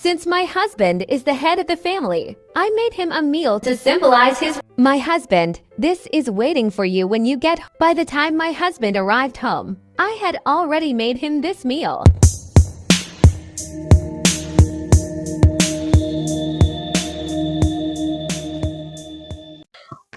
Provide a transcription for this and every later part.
Since my husband is the head of the family, I made him a meal to symbolize his. My husband, this is waiting for you when you get. By the time my husband arrived home, I had already made him this meal.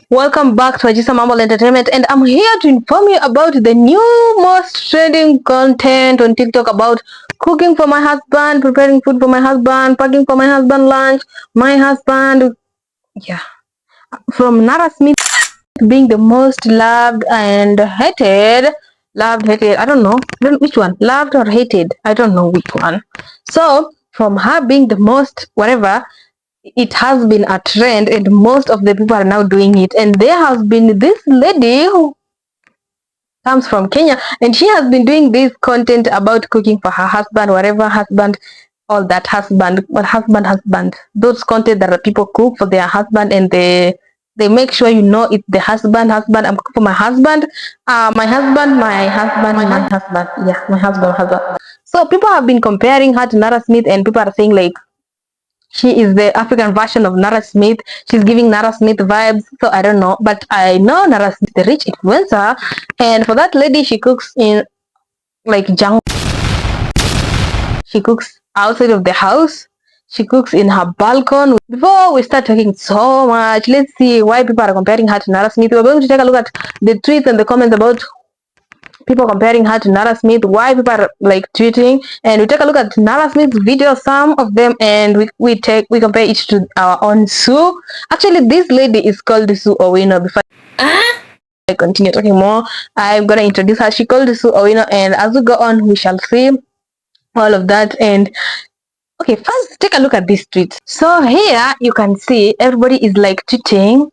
Welcome back to Ajisa Mamble Entertainment, and I'm here to inform you about the new most trending content on TikTok about cooking for my husband, preparing food for my husband, packing for my husband lunch, my husband, yeah, from Nara Smith being the most loved and hated, I don't know which one, loved or hated, I don't know which one. So from her being the most whatever, it has been a trend and most of the people are now doing it, and there has been this lady who comes from Kenya, and she has been doing this content about cooking for her husband, whatever husband, all that husband, what husband, those content that people cook for their husband, and they make sure you know it's the husband. I'm cooking for my husband, my husband, yeah, my husband. So people have been comparing her to Nara Smith, and people are saying like she is the African version of Nara Smith. She's giving Nara Smith vibes. So I don't know. But I know Nara Smith, the rich influencer. And for that lady, she cooks in like jungle. She cooks outside of the house. She cooks in her balcony. Before we start talking so much, let's see why people are comparing her to Nara Smith. We're going to take a look at the tweets and the comments about people comparing her to Nara Smith, why people are like tweeting, and we take a look at Nara Smith's videos, some of them, and we compare it to our own Sue. Actually, this lady is called Sue OWINO. Before I continue talking more, I'm gonna introduce her. She called Sue OWINO, and as we go on, we shall see all of that. And okay, first take a look at this tweet. So here you can see everybody is like tweeting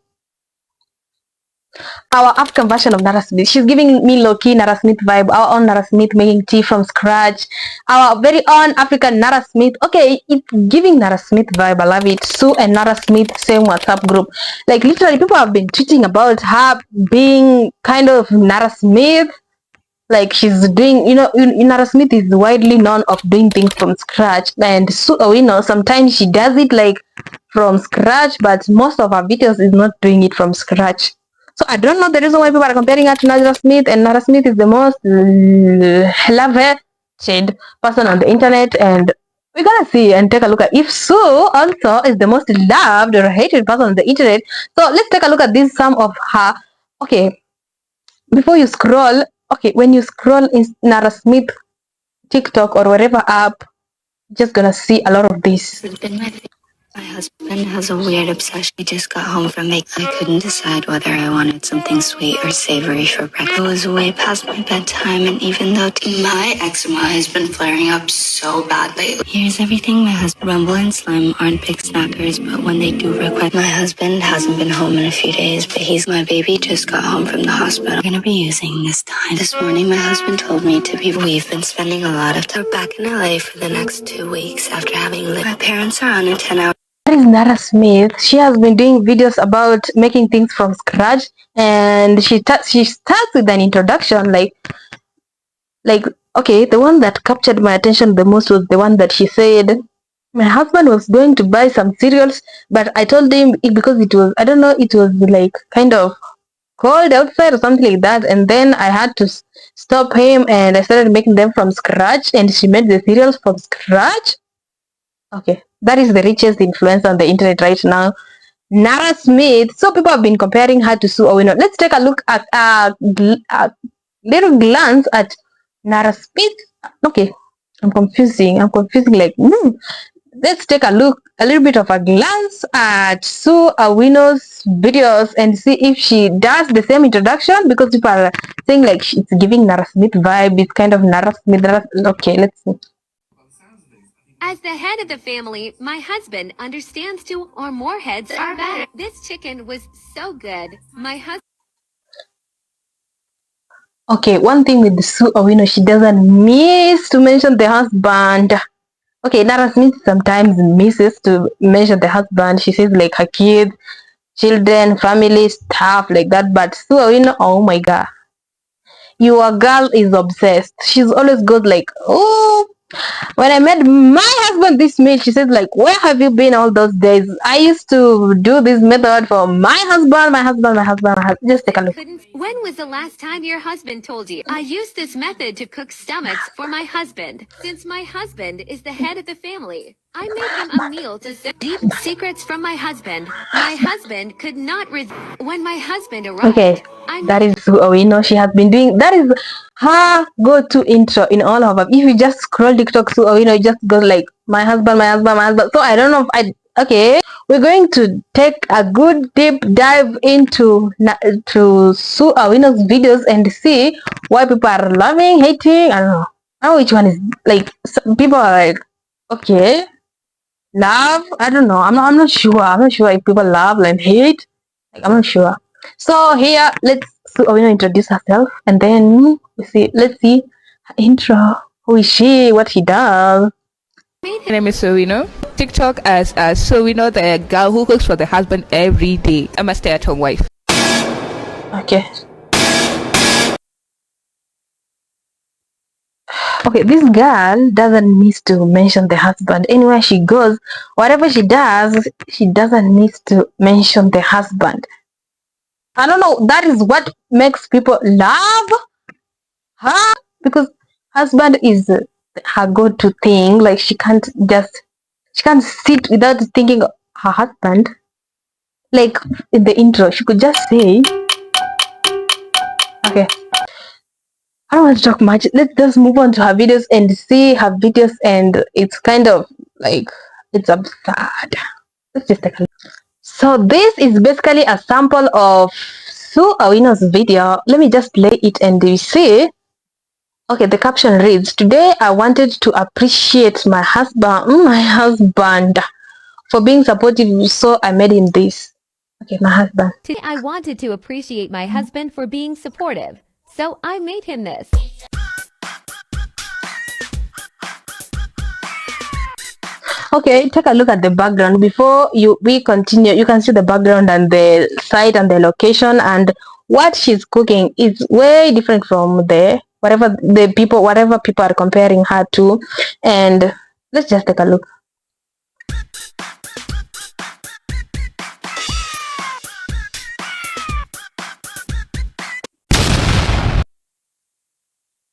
our African version of Nara Smith. She's giving me low-key Nara Smith vibe, our own Nara Smith making tea from scratch, our very own African Nara Smith. Okay, it's giving Nara Smith vibe. I love it. Sue and Nara Smith, same WhatsApp group. Like literally, people have been tweeting about her being kind of Nara Smith. Like she's doing, Nara Smith is widely known of doing things from scratch, and Sue, sometimes she does it like from scratch, but most of her videos is not doing it from scratch. So I don't know the reason why people are comparing her to Nara Smith, and Nara Smith is the most loved person on the internet, and we're gonna see and take a look at if Sue also is the most loved or hated person on the internet. So let's take a look at this, some of her. Okay, before you scroll, okay, when you scroll in Nara Smith TikTok or whatever app, just gonna see a lot of this. My husband has a weird obsession. I just got home from making. I couldn't decide whether I wanted something sweet or savory for breakfast. It was way past my bedtime, and even though my eczema has been flaring up so bad lately. Here's everything my husband. Rumble and Slime aren't big snackers, but when they do request, my husband hasn't been home in a few days, but my baby just got home from the hospital. I'm gonna be using this time. This morning, my husband told me we've been spending a lot of time back in LA for the next 2 weeks after having lived. My parents are on a 10-hour. That is Nara Smith. She has been doing videos about making things from scratch, and she starts with an introduction like okay, the one that captured my attention the most was the one that she said my husband was going to buy some cereals, but I told him because it was, I don't know, it was like kind of cold outside or something like that, and then I had to stop him, and I started making them from scratch, and she made the cereals from scratch. Okay, that is the richest influencer on the internet right now, Nara Smith. So people have been comparing her to Sue OWINO. Let's take a look at a little glance at Nara Smith. Okay, I'm confusing like let's take a little bit of a glance at Sue OWINO's videos and see if she does the same introduction, because people are saying like she's giving Nara Smith vibe. It's kind of Nara Smith. Okay, let's see. As the head of the family, my husband understands 2 or more heads are better. This chicken was so good. My husband. Okay, one thing with Sue OWINO, she doesn't miss to mention the husband. Okay, Nara Smith sometimes misses to mention the husband. She says like her kids, children, family, stuff like that. But Sue OWINO, oh my god, your girl is obsessed. She's always goes like, oh, When I met my husband this May, she said, like, where have you been all those days? I used to do this method for my husband, my husband, my husband, my husband. Just take a look. When was the last time your husband told you? I use this method to cook stomachs for my husband. Since my husband is the head of the family, I made him a meal to deep secrets from my husband. My husband could not when my husband arrived. Okay, that is OWINO. She has been doing that is her go-to intro in all of them. If you just scroll TikTok through OWINO, it just goes like my husband, my husband, my husband. So I don't know if I okay. We're going to take a good deep dive into to Sue OWINO's videos and see why people are loving, hating. I don't know. I don't know which one is like. Some people are like, okay, love. I don't know. I'm not sure. I'm not sure if people love and hate. Like, I'm not sure. So here, let's Owino introduce herself, and then we see. Let's see her intro. Who is she? What she does? My name is SUEH. TikTok as SUEH, the girl who cooks for the husband every day. I'm a stay-at-home wife. Okay. Okay, this girl doesn't need to mention the husband. Anywhere she goes, whatever she does, she doesn't need to mention the husband. I don't know. That is what makes people love her because husband is her go-to thing. Like she can't sit without thinking of her husband. Like in the intro, she could just say, okay, I don't want to talk much. Let's just move on to her videos and see her videos, and it's kind of like it's absurd. Let's just take a look. So this is basically a sample of Sue Owino's video. Let me just play it and you see. Okay, the caption reads, today I wanted to appreciate my husband for being supportive, so I made him this. Okay, my husband. Today I wanted to appreciate my husband for being supportive, so I made him this. Okay, take a look at the background. Before we continue, you can see the background and the site and the location, and what she's cooking is way different from whatever people are comparing her to. And let's just take a look.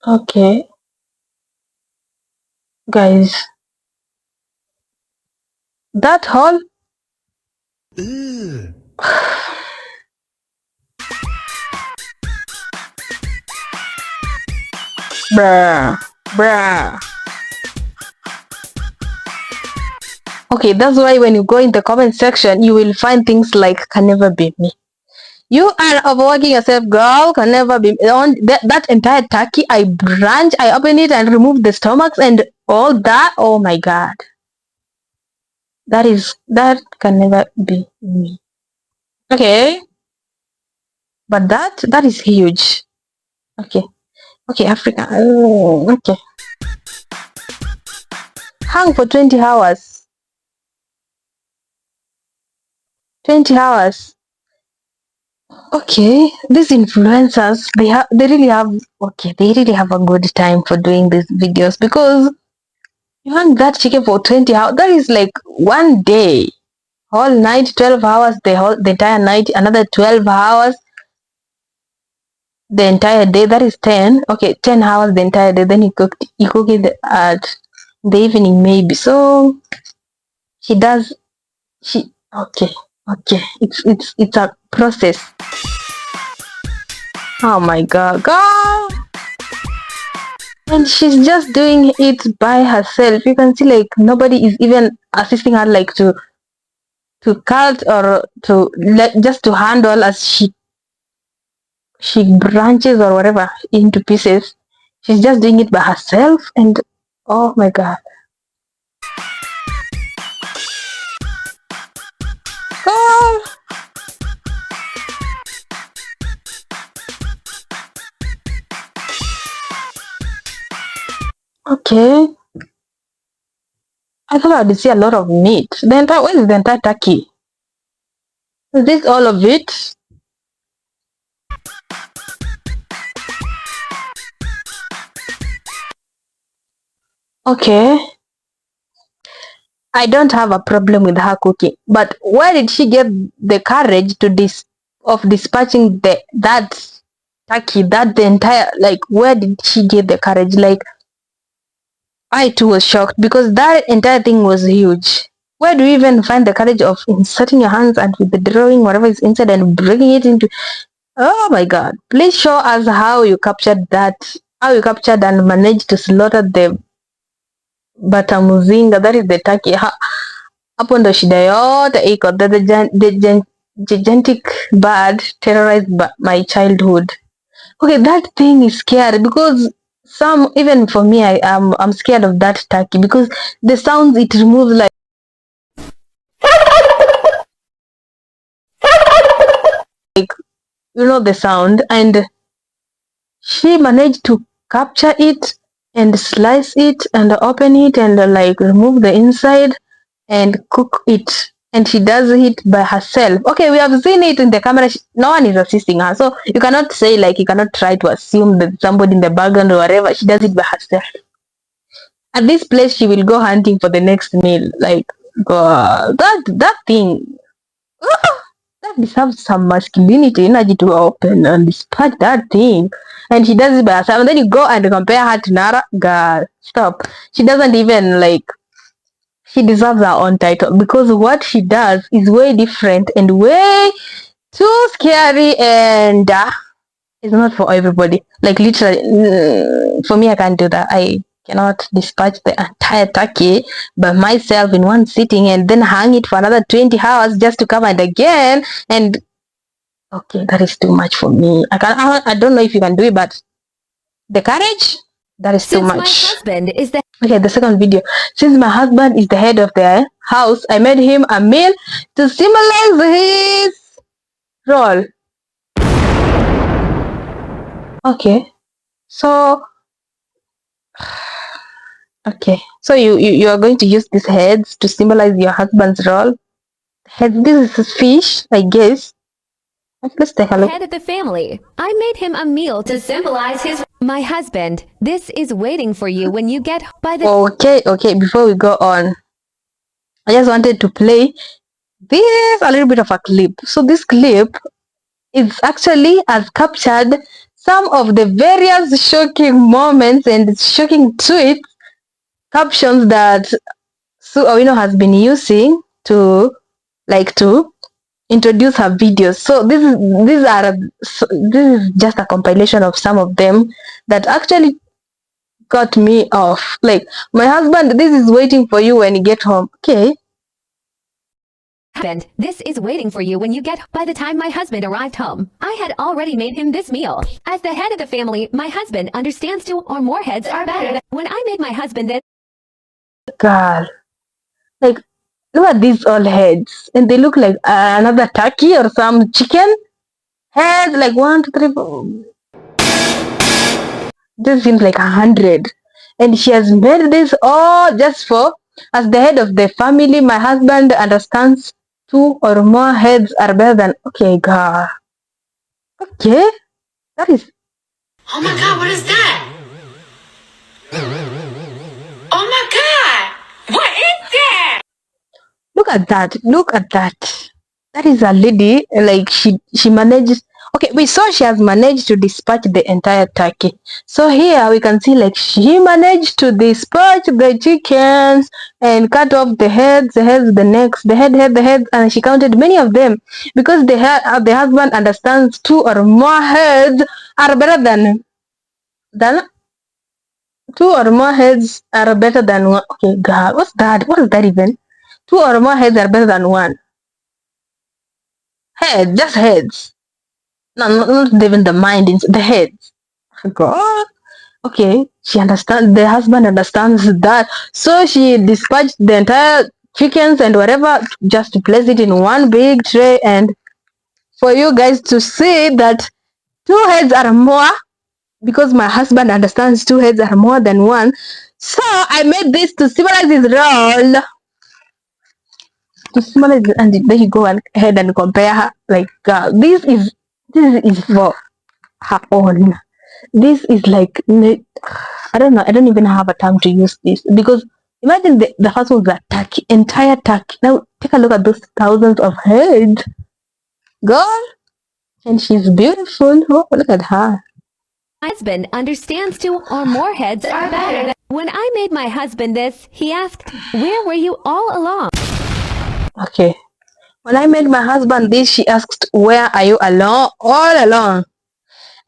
Okay, guys, that whole bruh. Okay, that's why when you go in the comment section, you will find things like can never be me. You are overworking yourself, girl. Can never be on that entire turkey. I open it and remove the stomachs and all that. Oh my god, that can never be me. Okay, but that is huge. Okay, Africa. Oh, okay, hang for 20 hours. 20 hours. Okay, these influencers, they really have a good time for doing these videos because you want that chicken for 20 hours. That is like one day, whole night, 12 hours, the entire night, another 12 hours, the entire day. That is 10. Okay, 10 hours the entire day. Then you cook it at the evening maybe. So she does. Okay. It's a process. Oh my god, girl. And she's just doing it by herself. You can see like nobody is even assisting her like to cut or just to handle as she branches or whatever into pieces. She's just doing it by herself and oh my god. Girl. Okay. I thought I would see a lot of meat. Where is the entire turkey? Is this all of it? Okay, I don't have a problem with her cooking, but where did she get the courage to dispatching that turkey, that the entire, like, where did she get the courage? Like, I too was shocked because that entire thing was huge. Where do you even find the courage of inserting your hands and withdrawing whatever is inside and bringing it into? Oh my God! Please show us how you captured that, how you captured and managed to slaughter the batamuzinga, that is the turkey. Hapo ndo shida yote iko. The gigantic bird terrorized my childhood. Okay, that thing is scary because even for me, I'm scared of that turkey because the sounds it removes, like the sound, and she managed to capture it and slice it and open it and like remove the inside and cook it, and she does it by herself. Okay, we have seen it in the camera. No one is assisting her, so you cannot say, like, you cannot try to assume that somebody in the background or whatever. She does it by herself. At this place she will go hunting for the next meal. Like, God, that thing, that deserves some masculinity energy to open and dispatch that thing. And she does it by herself, and then you go and compare her to Nara. God, stop. She doesn't even, like, she deserves her own title because what she does is way different and way too scary, and it's not for everybody. Like, literally, for me, I can't do that. I cannot dispatch the entire turkey by myself in one sitting and then hang it for another 20 hours just to come and again. And okay, that is too much for me. I don't know if you can do it, but the courage, that is too Since my much. husband is the Okay, the second video. Since my husband is the head of the house, I made him a meal to symbolize his role. Okay, so you are going to use these heads to symbolize your husband's role. Head. This is fish, I guess. Let's take a look. head of the family. I made him a meal to symbolize his my husband. This is waiting for you when you get by the Okay. Before we go on, I just wanted to play this a little bit of a clip. So this clip is actually has captured some of the various shocking moments and shocking tweets, captions that OWINO has been using to introduce her videos. So this is just a compilation of some of them that actually got me off. Like, my husband, this is waiting for you when you get home. Okay. husband. This is waiting for you when you get by the time my husband arrived home. I had already made him this meal. As the head of the family, my husband understands two or more heads are better. When I made my husband this God, like, look at these all heads, and they look like another turkey or some chicken heads. Like 1, 2, 3, 4. This seems like 100, and she has made this all just for, as the head of the family, my husband understands two or more heads are better than. Okay, God. Okay, that is. Oh my God, what is that? Oh my God, what is that? Look at that. Look at that. That is a lady. Like, she managed. Okay, we saw she has managed to dispatch the entire turkey. So here we can see, like, she managed to dispatch the chickens and cut off the heads, the necks, the heads, and she counted many of them because the husband understands two or more heads are better than two or more heads are better than one. Okay, God, what's that? What is that even? Two or more heads are better than one. Head, just heads. No, not even the mind, it's the heads. God. Okay, she understands. The husband understands that, so she dispatched the entire chickens and whatever just to place it in one big tray, and for you guys to see that two heads are more, because my husband understands two heads are more than one. So I made this to symbolize his role. To symbolize, and then you go ahead and compare her. Like, this is for her own. This is like, I don't know. I don't even have a term to use this because imagine the house was a turkey, entire turkey. Now take a look at those thousands of heads, girl, and she's beautiful. Oh, look at her. My husband understands 2 or more heads are better. When I made my husband this, he asked, "Where were you all along?" Okay. When I made my husband this, she asked, "Where are you alone?" All along.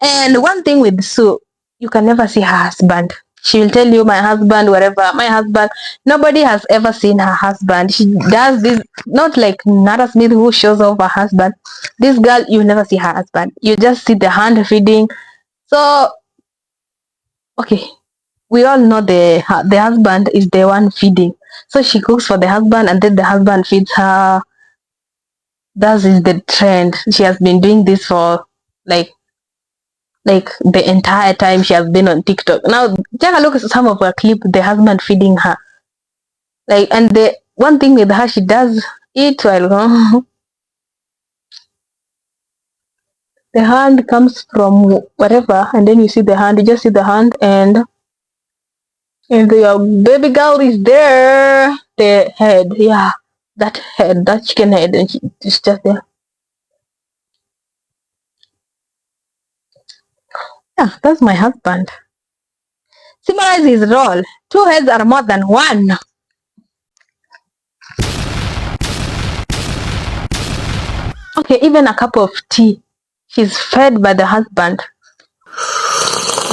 And one thing with Sue, you can never see her husband. She will tell you, "My husband, whatever, my husband." Nobody has ever seen her husband. She does this, not like Nara Smith who shows off her husband. This girl, you never see her husband. You just see the hand feeding. So, okay, we all know the husband is the one feeding. So she cooks for the husband and then the husband feeds her. That is the trend. She has been doing this for like the entire time she has been on TikTok. Now take a look at some of her clip, the husband feeding her. Like, and the one thing with her, she does it while the hand comes from wherever, and then you see the hand, you just see the hand, and your baby girl is there. The head, yeah, that head, that chicken head, and she's just there. Yeah, that's my husband. Summarize his role. 2 heads are more than 1. Okay, even a cup of tea. She's fed by the husband.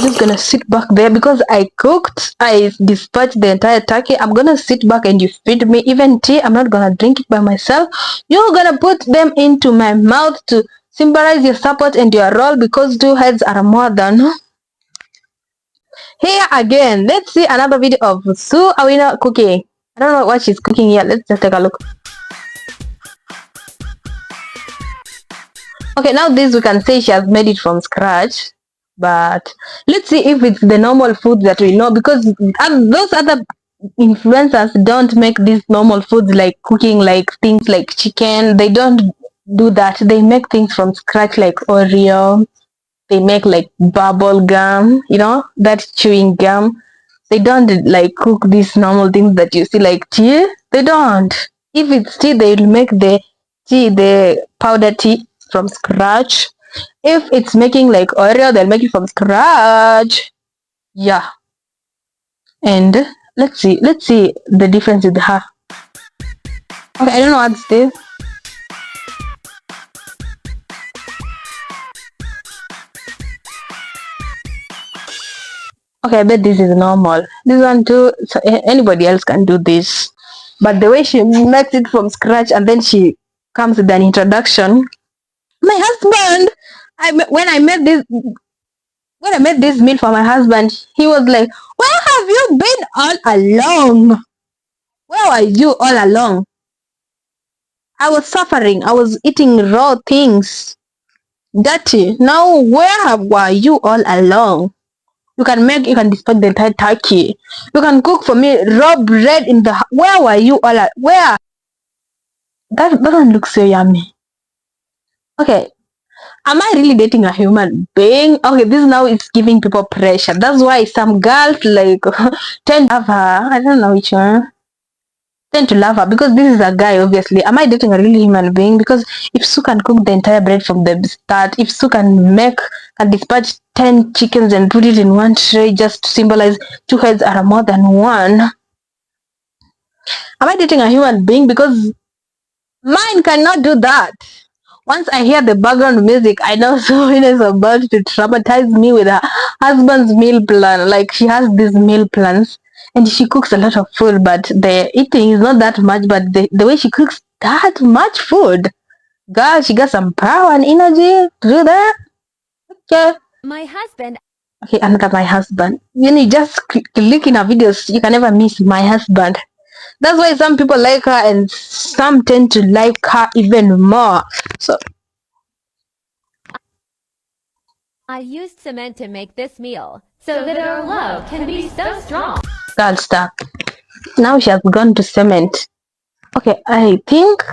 Just gonna sit back there because I cooked, I dispatched the entire turkey. I'm gonna sit back and you feed me. Even tea, I'm not gonna drink it by myself. You're gonna put them into my mouth to symbolize your support and your role because 2 heads are more than. Here again, let's see another video of Sue Awina cooking. I don't know what she's cooking here. Let's just take a look. Okay, now this we can say she has made it from scratch, but let's see if it's the normal food that we know because those other influencers don't make these normal foods like cooking, like things like chicken. They don't do that. They make things from scratch like Oreo. They make like bubble gum, that chewing gum. They don't like cook these normal things that you see like tea. They don't. If it's tea, they'll make the tea, the powder tea from scratch. If it's making like Oreo, they'll make it from scratch. Yeah. And let's see the difference with her. Okay, I don't know what's this. Okay, I bet this is normal. This one too, so anybody else can do this. But the way she makes it from scratch and then she comes with an introduction. My husband, when I made this meal for my husband, he was like, "Where have you been all along? Where were you all along? I was suffering. I was eating raw things, dirty. Now were you all along? You can dispatch the entire turkey. You can cook for me raw bread in the. Where were you all at? Where? That one looks so yummy. Okay, am I really dating a human being? Okay, this now is giving people pressure. That's why some girls like tend to love her. I don't know which one. Tend to love her because this is a guy, obviously. Am I dating a really human being? Because if Sue can cook the entire bread from the start, if Sue can dispatch 10 chickens and put it in one tray just to symbolize 2 heads are more than 1, am I dating a human being? Because mine cannot do that. Once I hear the background music, I know Sophie is about to traumatize me with her husband's meal plan. Like, she has these meal plans and she cooks a lot of food, but the eating is not that much, but the way she cooks that much food, girl, she got some power and energy to do that. Okay. My husband. Okay, another my husband. You just click in her videos, you can never miss my husband. That's why some people like her and some tend to like her even more. So I used cement to make this meal so that our love can be so strong. girl, stop. Now she has gone to cement. Okay, I think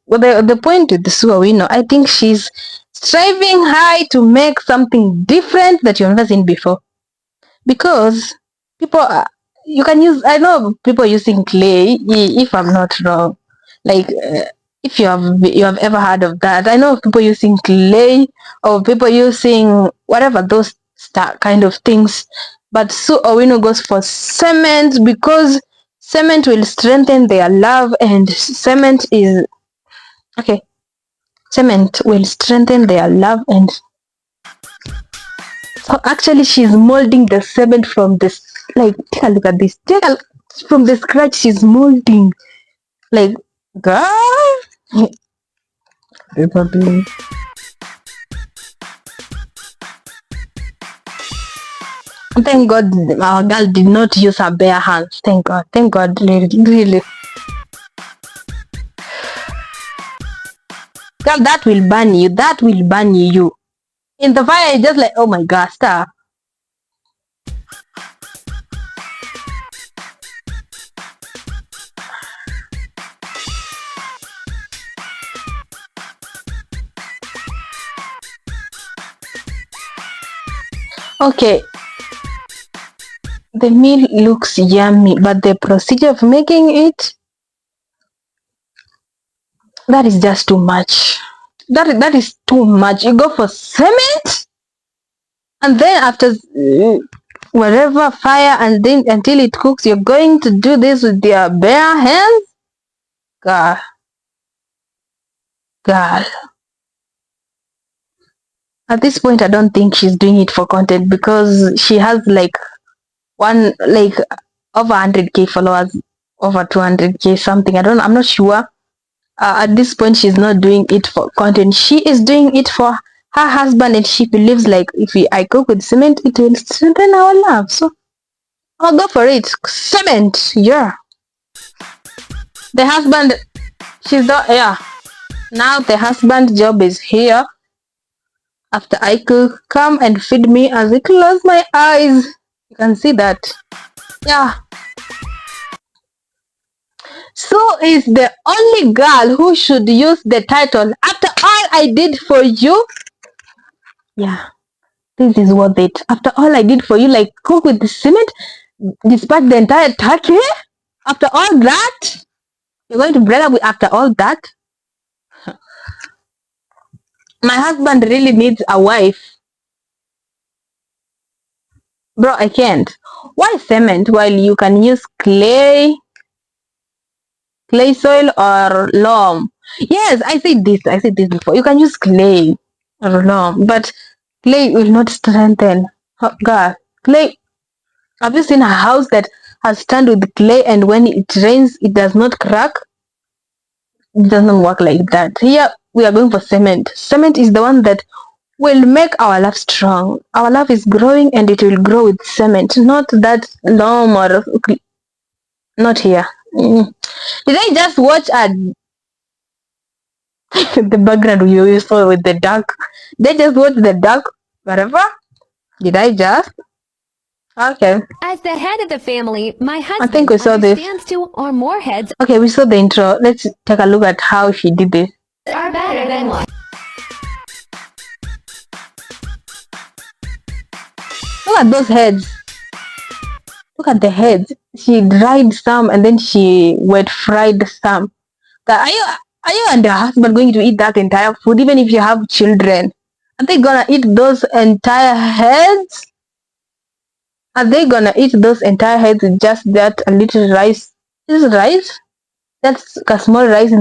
the point with the OWINO, I think she's striving high to make something different that you've never seen before. Because people, you can use. I know people using clay. If I'm not wrong, like if you have ever heard of that, I know people using clay or people using whatever those kind of things. But OWINO goes for cement because cement will strengthen their love, and cement is okay. Cement will strengthen their love, and so actually she's molding the cement from this. Like, take a look at this. From the scratch. She's molding. Like, girl. Probably. Thank God our girl did not use her bare hands. Thank God. Thank God. Really, really. Girl, that will burn you. That will burn you. In the fire, it's just like, oh my God, stop. Okay. The meal looks yummy, but the procedure of making it, that is just too much. That is too much. You go for cement, and then after whatever fire, and then until it cooks, you're going to do this with your bare hands. Girl, girl. At this point, I don't think she's doing it for content because she has like over 100k followers, over 200k something. I'm not sure. At this point, she's not doing it for content. She is doing it for her husband, and she believes like if I cook with cement, it will strengthen our love. So I'll go for it. Cement, yeah. The husband, she's not, yeah. Now the husband job is here. After I cook, come and feed me as I close my eyes. You can see that. Yeah. So is the only girl who should use the title after all I did for you. Yeah. This is worth it. After all I did for you, like cook with the cement, dispatch the entire turkey. After all that, you're going to break up with after all that. My husband really needs a wife. Bro, I can't. Why cement while you can use clay soil or loam? Yes, I said this before. You can use clay or loam, but clay will not strengthen. Oh, God, clay. Have you seen a house that has turned with clay and when it rains, it does not crack? It doesn't work like that. Here, we are going for cement. Cement is the one that will make our love strong. Our love is growing and it will grow with cement, not that loam or not here. Did I just watch the background we saw with the duck? Did I just watch the duck? Whatever? Did I just? Okay. As the head of the family, my I husband think we saw this. understands two or more heads Okay, we saw the intro. Let's take a look at how she did this. are better than one. Look at those heads. Look at the heads. She dried some and then she wet fried some. Are you and your husband going to eat that entire food, even if you have children? Are they gonna eat those entire heads? Are they gonna eat those entire heads with just that a little rice? This is rice? That's a small rice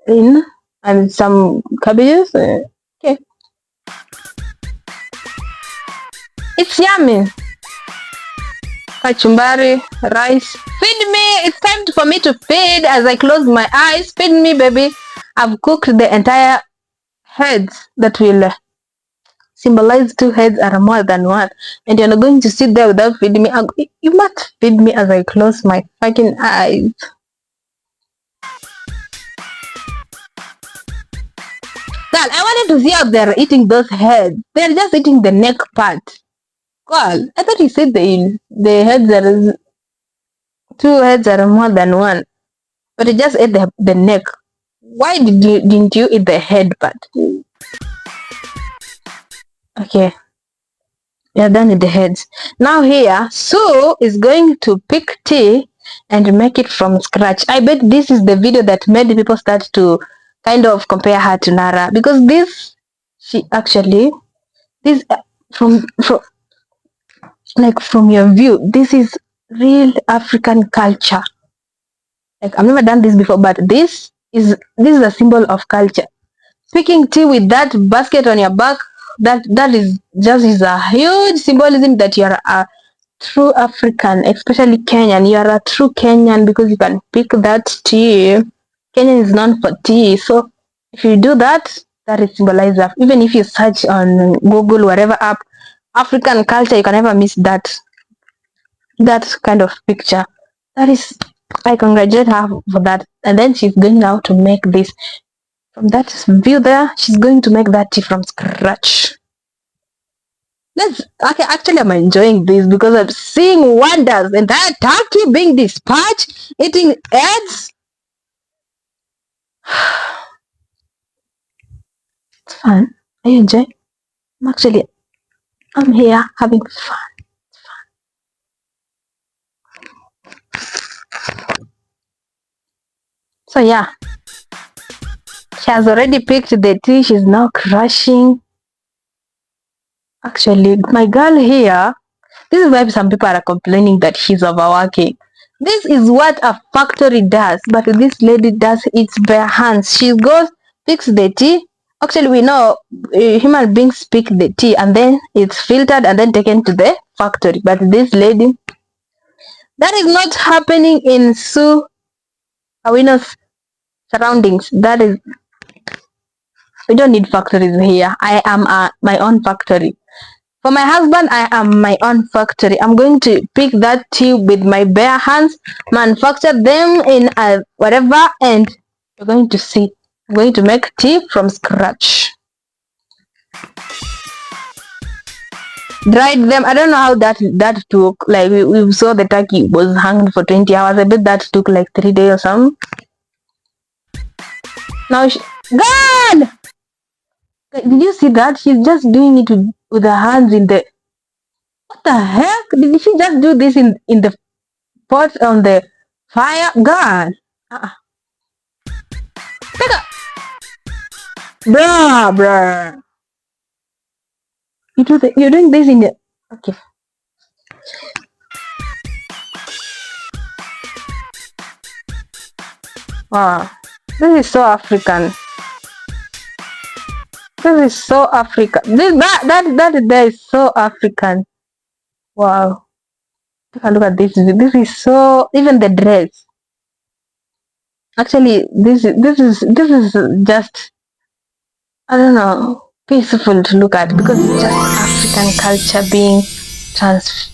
in and some cabbages. Okay. It's yummy. Kachumbari, rice. Feed me! It's time for me to feed as I close my eyes. Feed me, baby. I've cooked the entire heads that will symbolize two heads are more than one. And you're not going to sit there without feeding me. You must feed me as I close my fucking eyes. Girl, I wanted to see how they're eating those heads. They're just eating the neck part. Girl, I thought you said the heads are two heads are more than one. but you just ate the neck. Why didn't you eat the head part? Okay, you're done with the heads. Now here, Sue is going to pick tea and make it from scratch. I bet this is the video that made people start to kind of compare her to Nara, because this, she actually, this from like from your view, this is real African culture. Like I've never done this before, but this is a symbol of culture. Picking tea with that basket on your back, that is just is a huge symbolism that you are a true African, especially Kenyan. You are a true Kenyan because you can pick that tea. Kenya is known for tea, so if you do that, that is symbolized. Even if you search on Google, whatever app, African culture, you can never miss that kind of picture. That is, I congratulate her for that. And then she's going now to make this. From that view there, she's going to make that tea from scratch. Okay, actually I'm enjoying this because I'm seeing wonders. And that turkey being dispatched, eating eggs. It's fun. Are you enjoying? I'm here having fun. So yeah, she has already picked the tea. She's now crushing. Actually, my girl here, this is why some people are complaining that she's overworking. This is what a factory does, but this lady does it bare hands. She goes, picks the tea. Actually, we know human beings pick the tea and then it's filtered and then taken to the factory. But this lady, that is not happening in OWINO's surroundings. That is, we don't need factories here. I am my own factory. For my husband, I am my own factory. I'm going to pick that tea with my bare hands, manufacture them in whatever, and you're going to see. I'm going to make tea from scratch. Dried them. I don't know how that took. Like we saw the turkey was hanging for 20 hours. I bet that took like 3 days or something. Now gone! Did you see that? She's just doing it with her hands in the... What the heck? Did she just do this in the pot on the fire? God. Bruh. You're doing this in the... Okay. Wow. This is so African. This is so African. That there is so African. Wow. Take a look at this. This is so... Even the dress. Actually, this is just, I don't know, peaceful to look at because it's just African culture being transferred.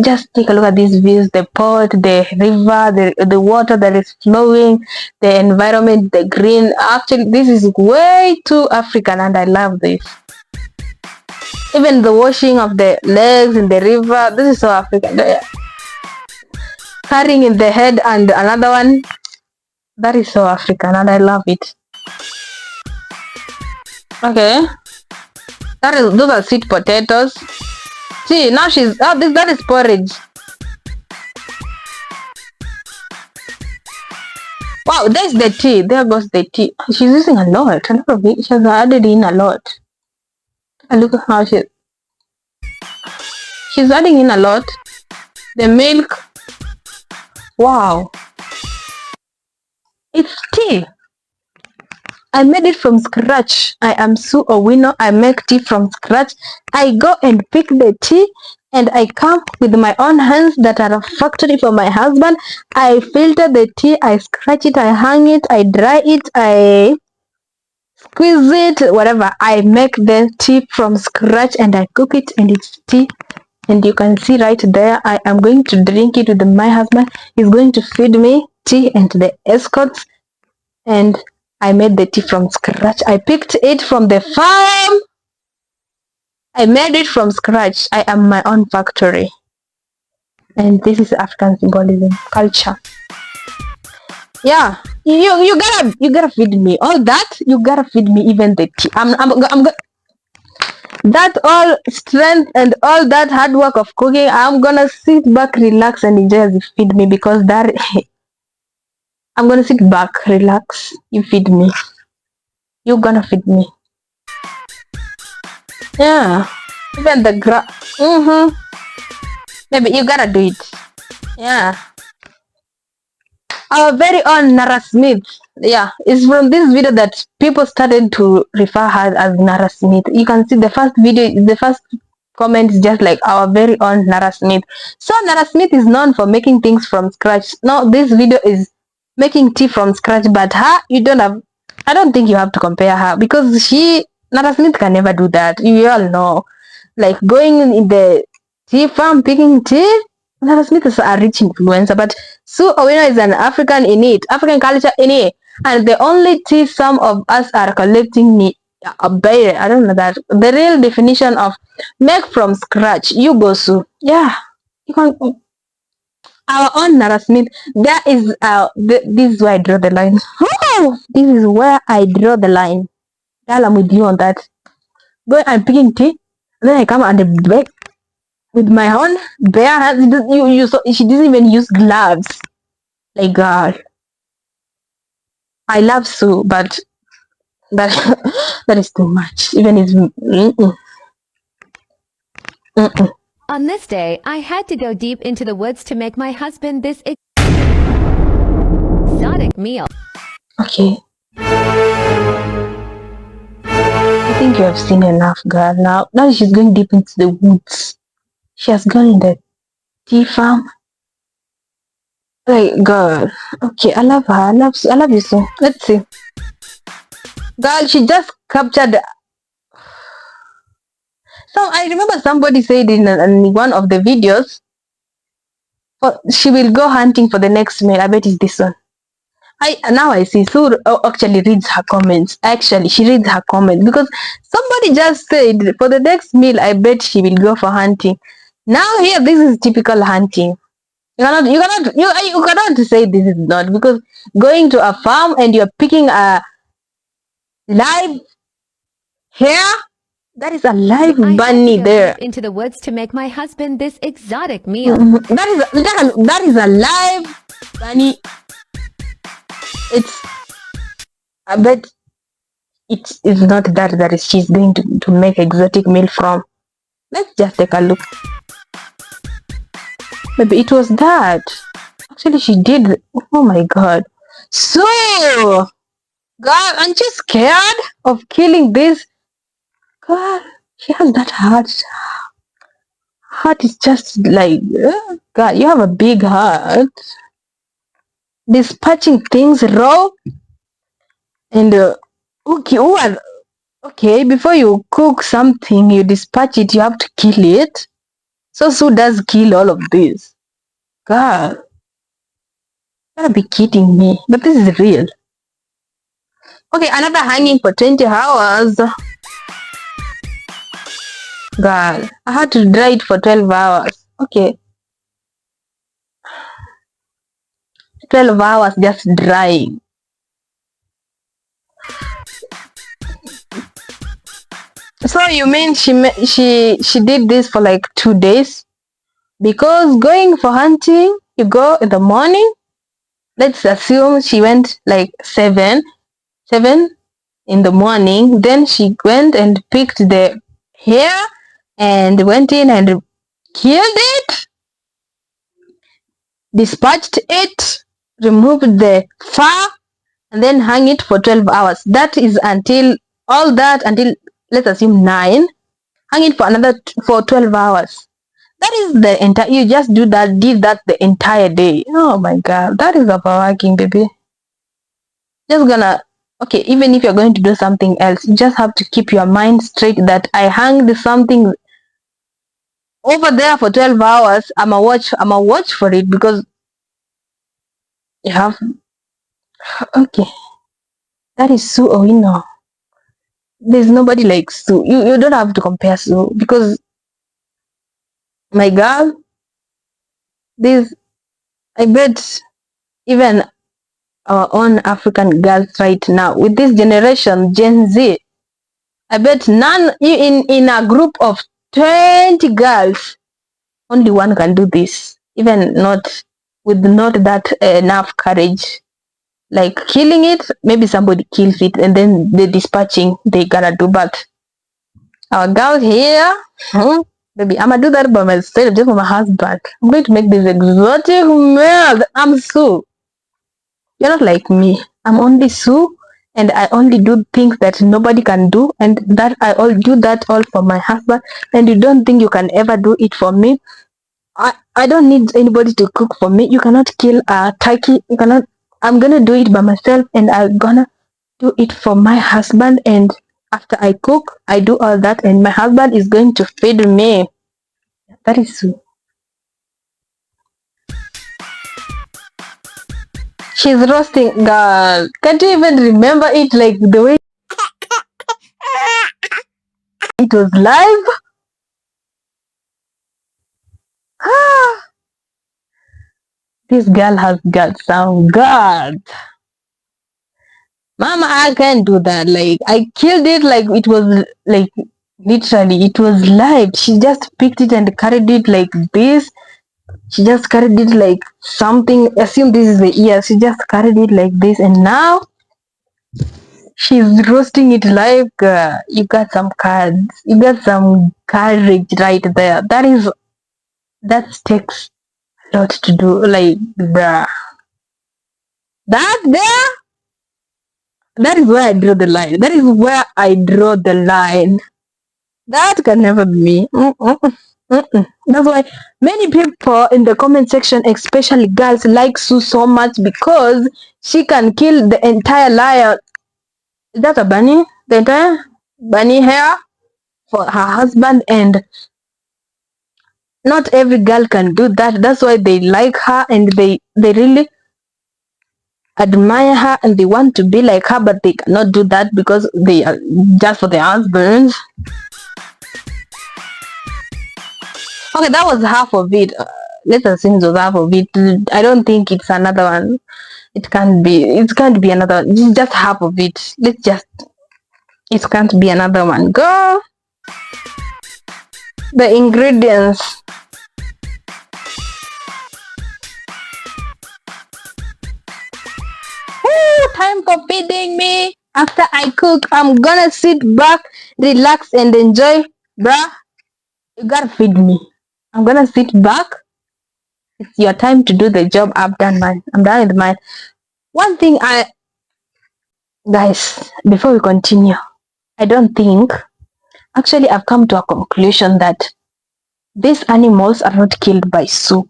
Just take a look at these views, the port, the river, the water that is flowing, the environment, the green. Actually, this is way too African and I love this. Even the washing of the legs in the river, this is so African. Carrying in the head and another one, that is so African and I love it. Okay. Those are sweet potatoes. See, now she's... Oh, that is porridge. Wow, there's the tea. There goes the tea. She's using a lot. She has added in a lot. Look at how she's adding in a lot. The milk. Wow. It's tea. I made it from scratch. I am Sue OWINO. I make tea from scratch. I go and pick the tea and I come with my own hands that are a factory for my husband. I filter the tea, I scratch it, I hang it, I dry it, I squeeze it, whatever. I make the tea from scratch and I cook it and it's tea. And you can see right there, I am going to drink it with my husband. He's going to feed me tea and the escorts. And I made the tea from scratch. I picked it from the farm. I made it from scratch. I am my own factory. And this is African symbolism, culture. Yeah, you gotta feed me all that. You gotta feed me even the tea. That all strength and all that hard work of cooking. I'm gonna sit back, relax, and enjoy as you feed me because that I'm gonna sit back, relax. You feed me. You're gonna feed me. Yeah. Even the Maybe you gotta do it. Yeah. Our very own Nara Smith. Yeah, it's from this video that people started to refer her as Nara Smith. You can see the first video, the first comment is just like our very own Nara Smith. So Nara Smith is known for making things from scratch. Now this video is making tea from scratch, but her, you don't have, I don't think you have to compare her because Nara Smith can never do that. You all know. Like going in the tea farm, picking tea, Nara Smith is a rich influencer, but Sue Owino is an African in it, African culture in it. And the only tea some of us are collecting I don't know that. The real definition of make from scratch. You go, Sue. Yeah. You can our own Nara Smith. This is where I draw the line. Oh, this is where I draw the line. Girl, I'm with you on that. Go and picking tea. And then I come and bake with my own bare hands. She doesn't even use gloves. Like God, I love Sue, but that that is too much. Even it's On this day, I had to go deep into the woods to make my husband this exotic meal. okay. I think you have seen enough, girl. Now she's going deep into the woods. She has gone in the tea farm. Like girl, okay, I love her. I love you so. Let's see, girl. She just captured. So I remember somebody said in one of the videos, she will go hunting for the next male. I bet it's this one. I see. Sue actually reads her comments. Actually, she reads her comments because somebody just said for the next meal, I bet she will go for hunting. Now here, this is typical hunting. You cannot say this is not because going to a farm and you're picking a live hare. That is a live I had bunny to go there. deep into the woods to make my husband this exotic meal. That is a live bunny. It's I bet it is not that she's going to make exotic meal from. Let's just take a look. Maybe it was that. Actually, she did. Oh my god. So, God, aren't you scared of killing this? God, she has that heart. Heart is just like, God, you have a big heart. Dispatching things raw and okay, okay, before you cook something, you dispatch it, you have to kill it. So Sue does kill all of this. God, you gotta be kidding me. But this is real. Okay, another hanging for 20 hours. God, I had to dry it for 12 hours. Okay, 12 hours just drying. So you mean she did this for like 2 days? Because going for hunting, you go in the morning. Let's assume she went like seven in the morning. Then she went and picked the hare and went in and killed it, dispatched it, removed the fur, and then hung it for 12 hours. That is until let's assume 9. Hang it for for 12 hours. That is the entire, you just did that the entire day. Oh my god, that is overworking, baby. Just gonna, okay, even if you're going to do something else, you just have to keep your mind straight that I hanged something over there for 12 hours. I'ma watch for it because you have, okay, that is Sue Owino. There's nobody like Sue. You don't have to compare Sue because my girl, this, I bet even our own African girls right now. With this generation, Gen Z, I bet none in a group of 20 girls, only one can do this. Even not with not that enough courage. Like killing it, maybe somebody kills it and then the dispatching they gotta do. But our girls here, baby, I'm gonna do that by myself, just for my husband. I'm going to make this exotic meal. I'm Sue. You're not like me. I'm only Sue, and I only do things that nobody can do, and that I all do that all for my husband. And you don't think you can ever do it for me? I don't need anybody to cook for me. You cannot kill a turkey. You cannot. I'm gonna do it by myself, and I'm gonna do it for my husband. And after I cook, I do all that, and my husband is going to feed me. That is Sue. She's roasting, girl. Can't you even remember it like the way it was live? This girl has got some guts. Mama, I can't do that. Like, I killed it like it was, like, literally, it was live. She just picked it and carried it like this. She just carried it like something. Assume this is the ear. She just carried it like this. And now she's roasting it live. Girl. You got some cards. You got some courage right there. That takes a lot to do. Like, bruh. That there? That is where I draw the line. That is where I draw the line. That can never be me. That's why many people in the comment section, especially girls, like Sue so much because she can kill the entire lion. Is that a bunny? The entire bunny hair for her husband, and not every girl can do that. That's why they like her and they really admire her and they want to be like her, but they cannot do that because they are just for their husbands. Okay, that was half of it. Let's assume it was half of it. I don't think it's another one. It can't be. It can't be another one. It's just half of it. It can't be another one. Go. The ingredients. Woo, time for feeding me. After I cook, I'm gonna sit back, relax, and enjoy. Bruh, you gotta feed me. I'm gonna sit back. It's your time to do the job. I've done mine. I'm done with mine. One thing guys, before we continue, I don't think, actually I've come to a conclusion that these animals are not killed by soup.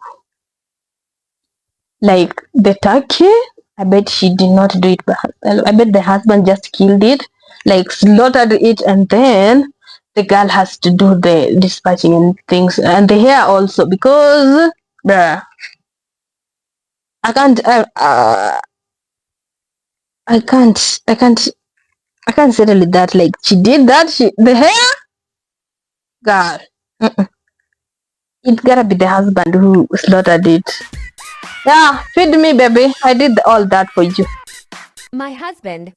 Like the turkey, I bet she did not do it by herself. I bet the husband just killed it, like slaughtered it, and then the girl has to do the dispatching and things, and the hair also, because bruh, I can't settle with that. Like she did that, the hair, girl. It's gotta be the husband who slaughtered it. Yeah, feed me, baby. I did all that for you. My husband.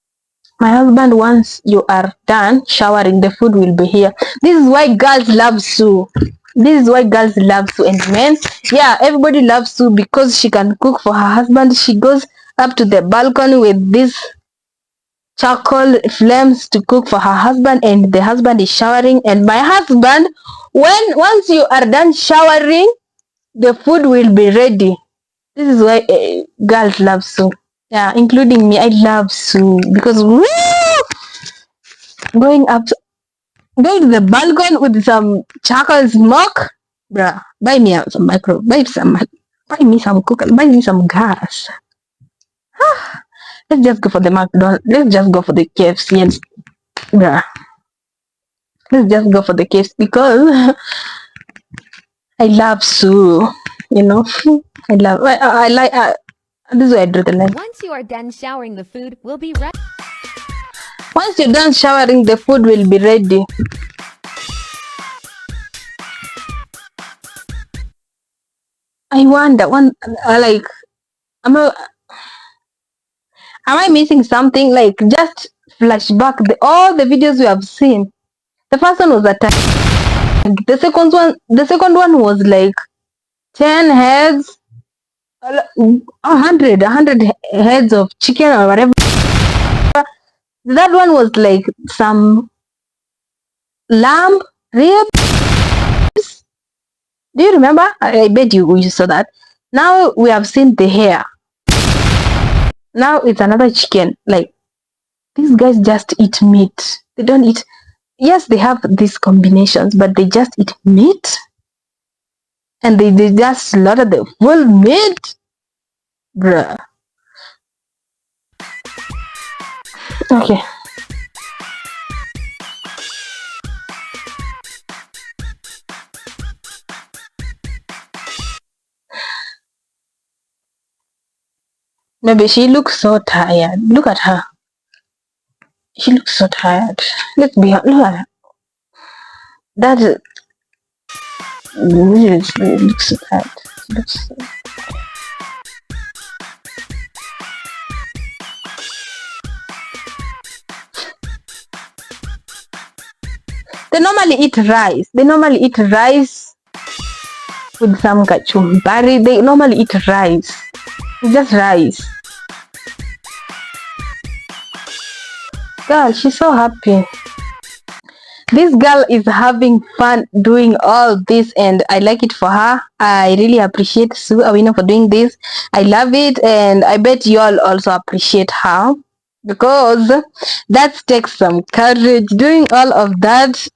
My husband, once you are done showering, the food will be here. This is why girls love Sue. This is why girls love Sue. And men, yeah, everybody loves Sue because she can cook for her husband. She goes up to the balcony with this charcoal flames to cook for her husband, and the husband is showering. And my husband, once you are done showering, the food will be ready. This is why girls love Sue. Yeah, including me. I love Sue because woo, going to the balcony with some charcoal smoke. Bruh, buy me some buy me some cooker, buy me some gas. Let's just go for the McDonald's. Let's just go for the KFC and bruh. Let's just go for the KFC because I love Sue. You know, I like. This is why I do the line. Once you are done showering, the food will be ready. Once you're done showering, the food will be ready. I wonder, like, Am I missing something? Like, just flashback all the videos we have seen. The first one was a tag. The second one was like 10 heads, 100 heads of chicken or whatever. That one was like some lamb ribs. Do you remember? I bet you saw that. Now we have seen the hair. Now it's another chicken. Like, these guys just eat meat. They don't eat. Yes, they have these combinations, but they just eat meat. And they just slaughter the full meat. Bruh. Okay. Maybe she looks so tired. Look at her. She looks so tired. Look at her. That is. She looks so tired. She looks so... They normally eat rice. With some kachumbari. They normally eat rice. It's just rice. Girl, she's so happy. This girl is having fun doing all this, and I like it for her. I really appreciate Sue Awino for doing this. I love it, and I bet you all also appreciate her, because that takes some courage doing all of that.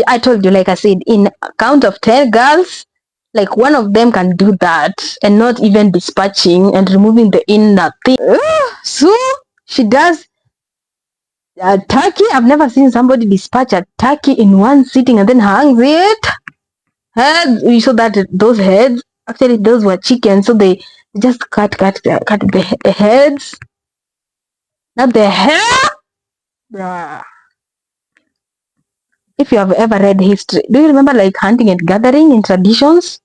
I told you, like I said, in a count of 10 girls, like one of them can do that, and not even dispatching and removing the inner thing. Sue, she does turkey. I've never seen somebody dispatch a turkey in one sitting and then hangs it. Heads, you saw that those heads, actually those were chickens, so they just cut the heads, not the hair. Bruh. If you have ever read history, do you remember like hunting and gathering in traditions?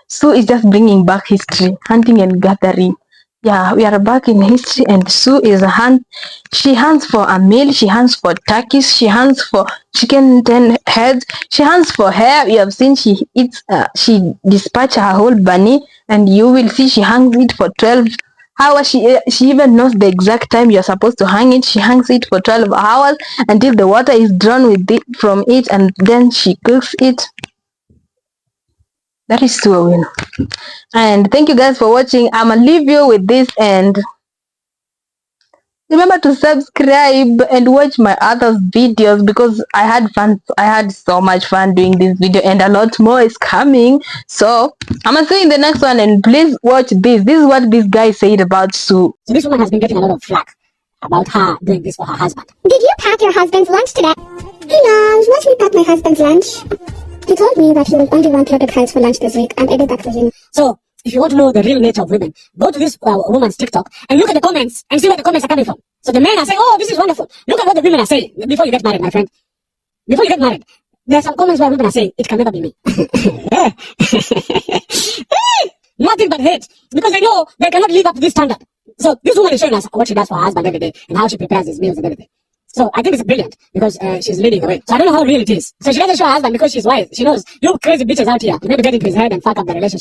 Sue is just bringing back history, hunting and gathering. Yeah, we are back in history, and Sue is she hunts for a meal, she hunts for turkeys, she hunts for chicken 10 heads, she hunts for hair. You have seen she eats, she dispatch her whole bunny, and you will see she hangs it for 12 hours. She even knows the exact time you're supposed to hang it. She hangs it for 12 hours until the water is drawn from it, and then she cooks it. That is Sue Awino. And thank you guys for watching. I'ma leave you with this, and remember to subscribe and watch my other videos, because I had fun. I had so much fun doing this video, and a lot more is coming. So I'ma see you in the next one, and please watch this. This is what this guy said about Sue. So this woman has been getting a lot of flack about her doing this for her husband. Did you pack your husband's lunch today? Hey Nars, watch me pack my husband's lunch. He told me that he will only want loaded fries for lunch this week, and I did that for him. So if you want to know the real nature of women, go to this woman's TikTok and look at the comments and see where the comments are coming from. So the men are saying, oh, this is wonderful. Look at what the women are saying before you get married, my friend. Before you get married, there are some comments where women are saying, it can never be me. Nothing but hate, because they know they cannot live up to this standard. So this woman is showing us what she does for her husband every day and how she prepares his meals and everything. So I think it's brilliant, because she's leading the way. So I don't know how real it is. So she doesn't show her husband because she's wise. She knows, you crazy bitches out here, you never get into his head and fuck up the relationship.